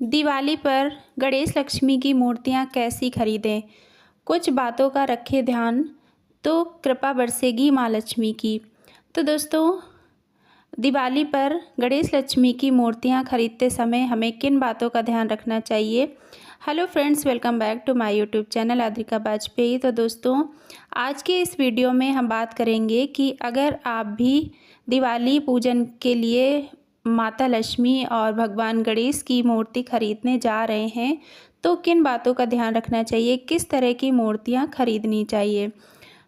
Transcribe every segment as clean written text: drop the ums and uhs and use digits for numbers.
दिवाली पर गणेश लक्ष्मी की मूर्तियाँ कैसी खरीदें? कुछ बातों का रखें ध्यान, तो कृपा बरसेगी माँ लक्ष्मी की। तो दोस्तों, दिवाली पर गणेश लक्ष्मी की मूर्तियाँ खरीदते समय हमें किन बातों का ध्यान रखना चाहिए? Hello friends, welcome back to my YouTube channel Adrika Bajpai. तो दोस्तों, आज के इस वीडियो में हम बात करेंगे कि अगर आप भी दिवाली पूजन के लिए माता लक्ष्मी और भगवान गणेश की मूर्ति खरीदने जा रहे हैं, तो किन बातों का ध्यान रखना चाहिए, किस तरह की मूर्तियाँ खरीदनी चाहिए।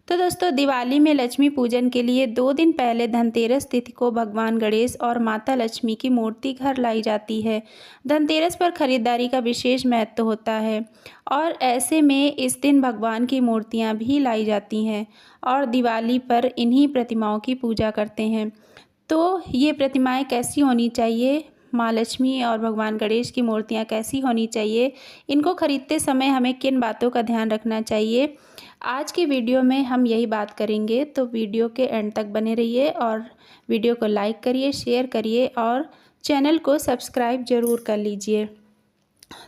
तो दोस्तों, दिवाली में लक्ष्मी पूजन के लिए 2 दिन पहले धनतेरस तिथि को भगवान गणेश और माता लक्ष्मी की मूर्ति घर लाई जाती है। धनतेरस पर खरीदारी का विशेष महत्व होता है और ऐसे में इस दिन भगवान की मूर्तियां भी लाई जाती हैं और दिवाली पर इन्हीं प्रतिमाओं की पूजा करते हैं। तो ये प्रतिमाएं कैसी होनी चाहिए, माँ लक्ष्मी और भगवान गणेश की मूर्तियाँ कैसी होनी चाहिए, इनको खरीदते समय हमें किन बातों का ध्यान रखना चाहिए, आज की वीडियो में हम यही बात करेंगे। तो वीडियो के एंड तक बने रहिए और वीडियो को लाइक करिए, शेयर करिए और चैनल को सब्सक्राइब ज़रूर कर लीजिए।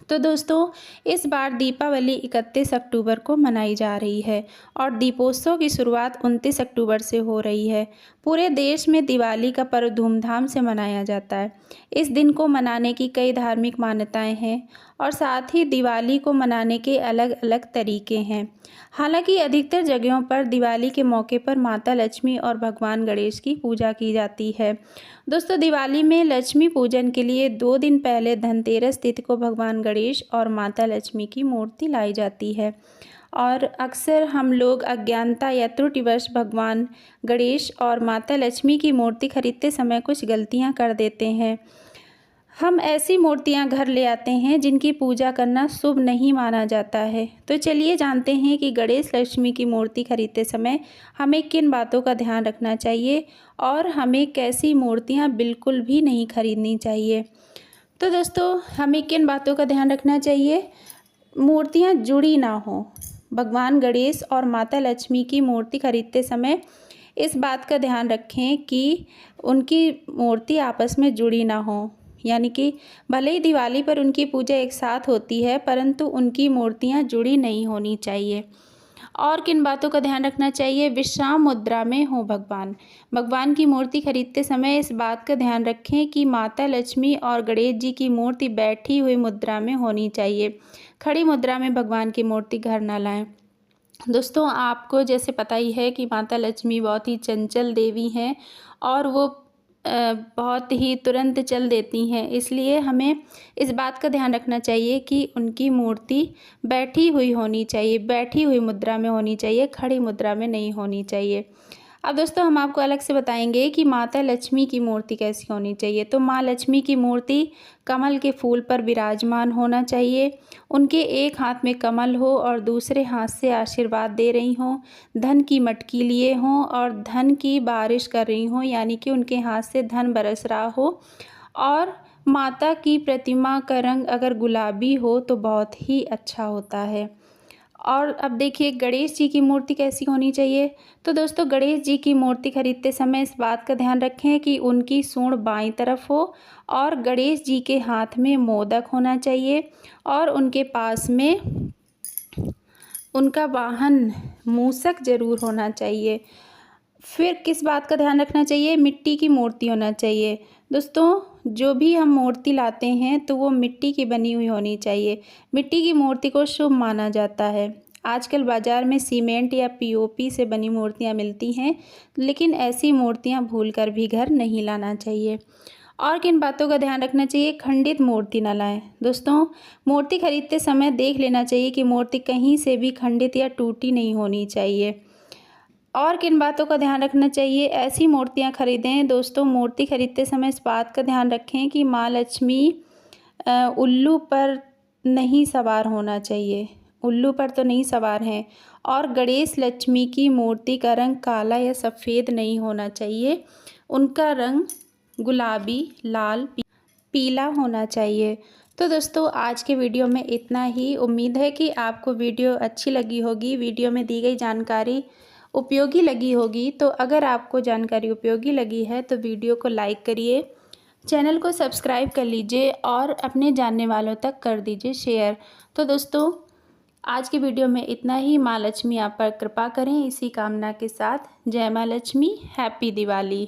तो दोस्तों, इस बार दीपावली 31 अक्टूबर को मनाई जा रही है और दीपोत्सव की शुरुआत 29 अक्टूबर से हो रही है। पूरे देश में दिवाली का पर्व धूमधाम से मनाया जाता है। इस दिन को मनाने की कई धार्मिक मान्यताएं हैं और साथ ही दिवाली को मनाने के अलग अलग तरीके हैं। हालांकि अधिकतर जगहों पर दिवाली के मौके पर माता लक्ष्मी और भगवान गणेश की पूजा की जाती है। दोस्तों, दिवाली में लक्ष्मी पूजन के लिए 2 दिन पहले धनतेरस तिथि को भगवान गणेश और माता लक्ष्मी की मूर्ति लाई जाती है और अक्सर हम लोग अज्ञानता या त्रुटिवश भगवान गणेश और माता लक्ष्मी की मूर्ति खरीदते समय कुछ गलतियां कर देते हैं। हम ऐसी मूर्तियां घर ले आते हैं जिनकी पूजा करना शुभ नहीं माना जाता है। तो चलिए जानते हैं कि गणेश लक्ष्मी की मूर्ति खरीदते समय हमें किन बातों का ध्यान रखना चाहिए और हमें कैसी मूर्तियां बिल्कुल भी नहीं खरीदनी चाहिए। तो दोस्तों, हमें किन बातों का ध्यान रखना चाहिए? मूर्तियां जुड़ी ना हो। भगवान गणेश और माता लक्ष्मी की मूर्ति खरीदते समय इस बात का ध्यान रखें कि उनकी मूर्ति आपस में जुड़ी ना हो, यानी कि भले ही दिवाली पर उनकी पूजा एक साथ होती है, परंतु उनकी मूर्तियां जुड़ी नहीं होनी चाहिए। और किन बातों का ध्यान रखना चाहिए? विश्राम मुद्रा में हो भगवान की मूर्ति खरीदते समय इस बात का ध्यान रखें कि माता लक्ष्मी और गणेश जी की मूर्ति बैठी हुई मुद्रा में होनी चाहिए। खड़ी मुद्रा में भगवान की मूर्ति घर न लाएं। दोस्तों, आपको जैसे पता ही है कि माता लक्ष्मी बहुत ही चंचल देवी हैं और वो बहुत ही तुरंत चल देती हैं, इसलिए हमें इस बात का ध्यान रखना चाहिए कि उनकी मूर्ति बैठी हुई होनी चाहिए, बैठी हुई मुद्रा में होनी चाहिए, खड़ी मुद्रा में नहीं होनी चाहिए। अब दोस्तों, हम आपको अलग से बताएंगे कि माता लक्ष्मी की मूर्ति कैसी होनी चाहिए। तो माँ लक्ष्मी की मूर्ति कमल के फूल पर विराजमान होना चाहिए। उनके एक हाथ में कमल हो और दूसरे हाथ से आशीर्वाद दे रही हों, धन की मटकी लिए हों और धन की बारिश कर रही हों, यानी कि उनके हाथ से धन बरस रहा हो। और माता की प्रतिमा का रंग अगर गुलाबी हो तो बहुत ही अच्छा होता है। और अब देखिए, गणेश जी की मूर्ति कैसी होनी चाहिए। तो दोस्तों, गणेश जी की मूर्ति खरीदते समय इस बात का ध्यान रखें कि उनकी सूंड बाईं तरफ हो और गणेश जी के हाथ में मोदक होना चाहिए और उनके पास में उनका वाहन मूषक जरूर होना चाहिए। फिर किस बात का ध्यान रखना चाहिए? मिट्टी की मूर्ति होना चाहिए। दोस्तों, जो भी हम मूर्ति लाते हैं तो वो मिट्टी की बनी हुई होनी चाहिए। मिट्टी की मूर्ति को शुभ माना जाता है। आजकल बाज़ार में सीमेंट या पीओपी से बनी मूर्तियां मिलती हैं, लेकिन ऐसी मूर्तियां भूलकर भी घर नहीं लाना चाहिए। और किन बातों का ध्यान रखना चाहिए? खंडित मूर्ति न लाएं। दोस्तों, मूर्ति खरीदते समय देख लेना चाहिए कि मूर्ति कहीं से भी खंडित या टूटी नहीं होनी चाहिए। और किन बातों का ध्यान रखना चाहिए? ऐसी मूर्तियां खरीदें। दोस्तों, मूर्ति खरीदते समय इस बात का ध्यान रखें कि माँ लक्ष्मी उल्लू पर नहीं सवार होना चाहिए, उल्लू पर तो नहीं सवार हैं। और गणेश लक्ष्मी की मूर्ति का रंग काला या सफ़ेद नहीं होना चाहिए, उनका रंग गुलाबी, लाल, पीला होना चाहिए। तो दोस्तों, आज के वीडियो में इतना ही। उम्मीद है कि आपको वीडियो अच्छी लगी होगी, वीडियो में दी गई जानकारी उपयोगी लगी होगी। तो अगर आपको जानकारी उपयोगी लगी है तो वीडियो को लाइक करिए, चैनल को सब्सक्राइब कर लीजिए और अपने जानने वालों तक कर दीजिए शेयर। तो दोस्तों आज की वीडियो में इतना ही। माँ लक्ष्मी आप पर कृपा करें, इसी कामना के साथ जय माँ लक्ष्मी, हैप्पी दिवाली।